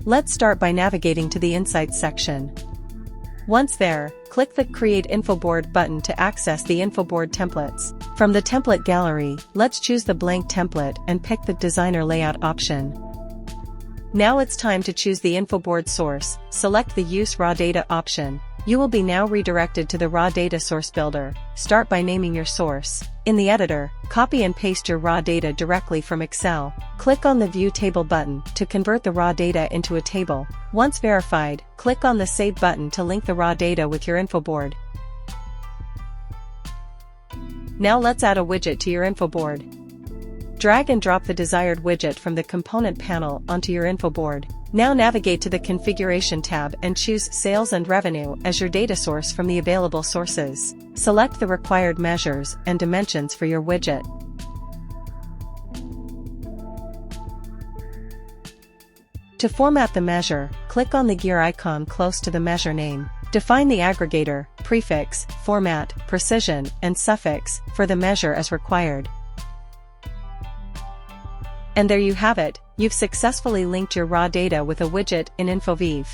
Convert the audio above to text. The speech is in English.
Let's start by navigating to the Insights section. Once there, click the Create Infoboard button to access the Infoboard templates. From the template gallery, let's choose the blank template and pick the Designer Layout option. Now it's time to choose the Infoboard source. Select the Use Raw Data option. You will be now redirected to the Raw Data Source Builder. Start by naming your source. In the editor, copy and paste your raw data directly from Excel. Click on the View Table button to convert the raw data into a table. Once verified, click on the Save button to link the raw data with your Infoboard. Now let's add a widget to your Infoboard. Drag and drop the desired widget from the component panel onto your Infoboard. Now navigate to the Configuration tab and choose Sales and Revenue as your data source from the available sources. Select the required measures and dimensions for your widget. To format the measure, click on the gear icon close to the measure name. Define the aggregator, prefix, format, precision, and suffix for the measure as required. And there you have it, you've successfully linked your raw data with a widget in Infoveave.